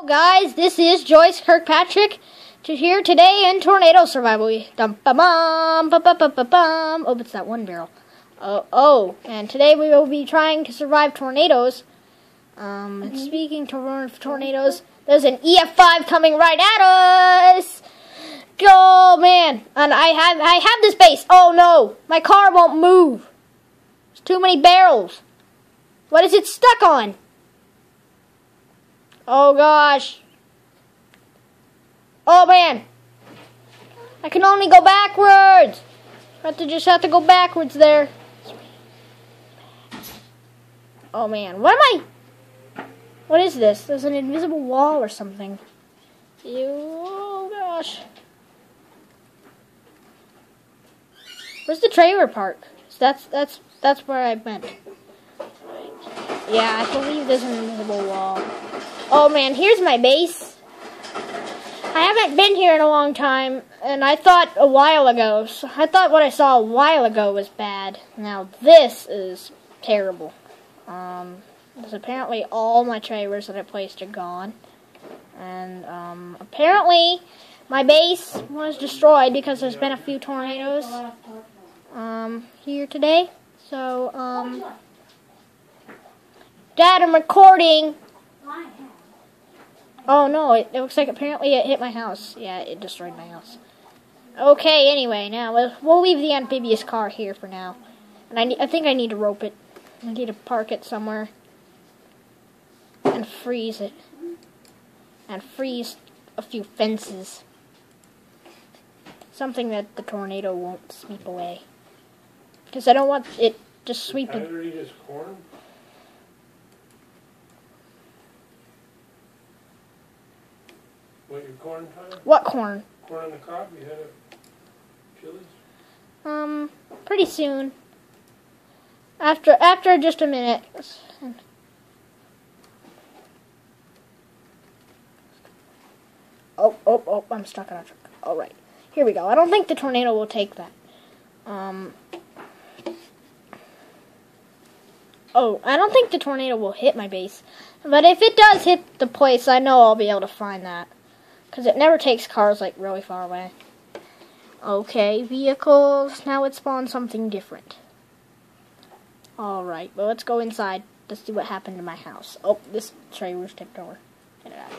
Guys, this is Joyce Kirkpatrick here today in tornado survival. Oh, it's that one barrel. And today we will be trying to survive tornadoes. Speaking of tornadoes, there's an EF5 coming right at us. Oh man, and I have this base. Oh no, my car won't move. There's too many barrels. What is it stuck on? Oh gosh. Oh man. I can only go backwards. I have to go backwards there. Oh man. What is this? There's an invisible wall or something. Oh gosh. Where's the trailer park? That's where I meant. Yeah, I believe there's an invisible wall. Oh man, here's my base. I haven't been here in a long time, and I thought a while ago. So I thought what I saw a while ago was bad. Now this is terrible. Because apparently all my trailers that I placed are gone, and apparently my base was destroyed because there's been a few tornadoes here today. So Dad, I'm recording. Oh no, it looks like apparently it hit my house. Yeah, it destroyed my house. Okay, anyway, now we'll leave the amphibious car here for now. And I think I need to rope it. I need to park it somewhere. And freeze it. And freeze a few fences. Something that the tornado won't sweep away. Because I don't want it just sweeping. Did I eat his corn? What, your corn, Tyler? What corn? Corn on the cob? You had chilies? Pretty soon. After just a minute. Oh, I'm stuck on a truck. Alright. Here we go. I don't think the tornado will take that. Oh, I don't think the tornado will hit my base. But if it does hit the place, I know I'll be able to find that. Because it never takes cars, like, really far away. Okay, vehicles. Now it spawns something different. Alright, well, let's go inside. Let's see what happened to my house. Oh, this trailer's tipped over. Get it out of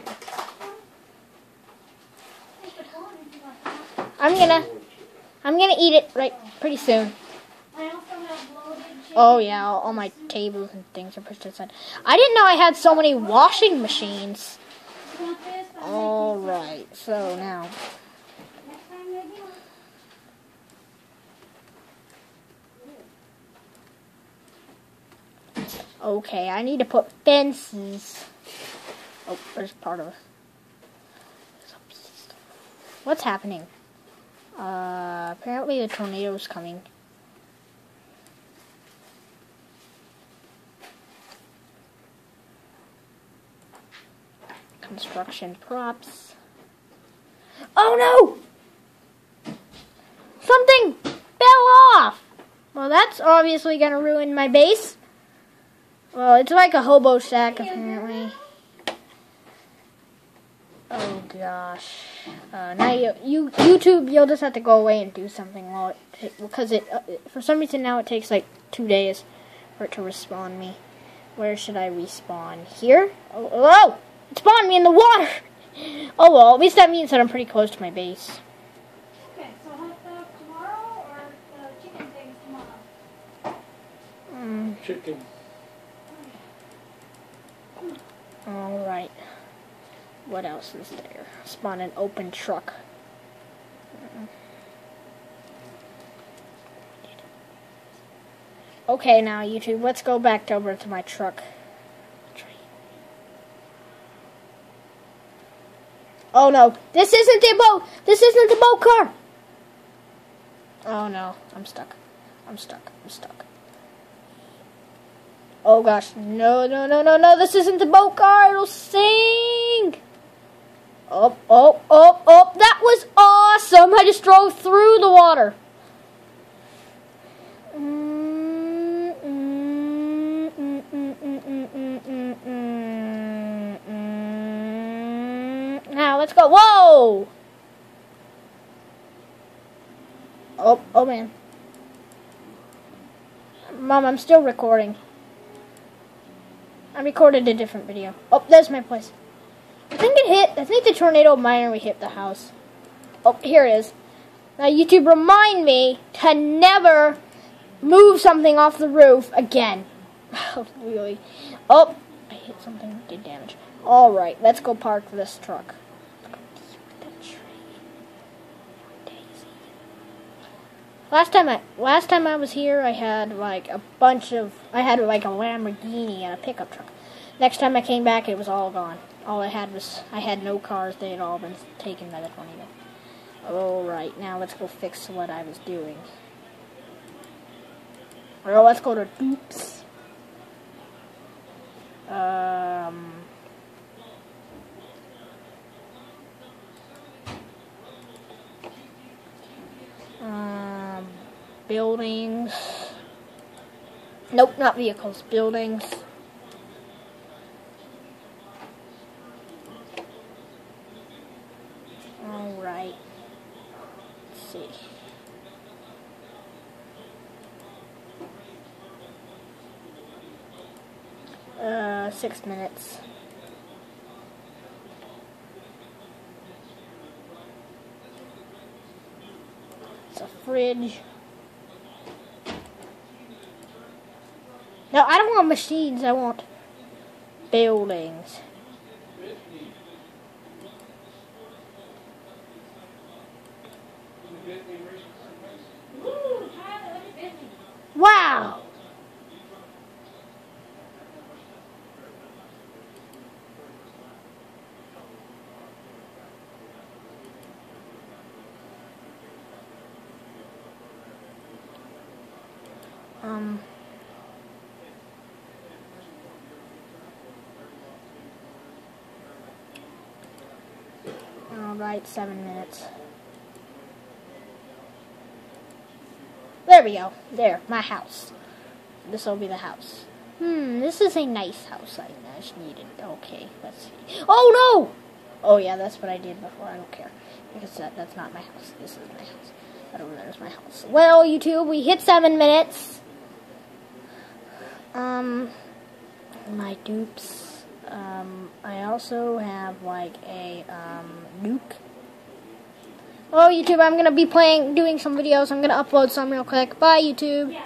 here. I'm gonna eat it pretty soon. Oh yeah, all my tables and things are pushed aside. I didn't know I had so many washing machines. Alright, so now. Okay, I need to put fences. Oh, there's part of it. What's happening? Apparently the tornado's coming. Construction props. Oh no! Something fell off! Well, that's obviously gonna ruin my base. Well, it's like a hobo shack, apparently. Oh gosh. Now YouTube, you'll just have to go away and do something while because for some reason now it takes like 2 days for it to respawn me. Where should I respawn? Here? Oh! It spawned me in the water! Oh well, at least that means that I'm pretty close to my base. Okay, so hot dog tomorrow or the chicken things tomorrow? Chicken. Alright. What else is there? Spawn an open truck. Okay, now YouTube, let's go back over to my truck. Oh no, this isn't the boat! This isn't the boat car! Oh no, I'm stuck. I'm stuck. Oh gosh, no, this isn't the boat car, it'll sink! Oh, that was awesome! I just drove through the water. now let's go. Whoa! Oh man. Mom, I'm still recording. I recorded a different video. Oh, there's my place. I think the tornado might hit the house. Oh, here it is. Now, YouTube, remind me to never move something off the roof again. Really? Oh, I hit something, did damage. Alright, let's go park this truck. Last time I was here, I had like a Lamborghini and a pickup truck. Next time I came back, it was all gone. All I had no cars. They had all been taken by the tornado. Alright, now let's go fix what I was doing. Well, let's go to Dupes. Buildings. Nope, not vehicles. Buildings. Alright. Let's see. Uh, 6 minutes. It's a fridge. No, I don't want machines. I want buildings. Wow! Alright, 7 minutes. There we go. There, my house. This will be the house. This is a nice house I just needed. Okay, let's see. Oh, no! Oh, yeah, that's what I did before. I don't care. Because that's not my house. This is my house. That over there is my house. Well, YouTube, we hit 7 minutes. My dupes. I also have, like, a, nuke. Oh, YouTube, I'm gonna be doing some videos. I'm gonna upload some real quick. Bye, YouTube.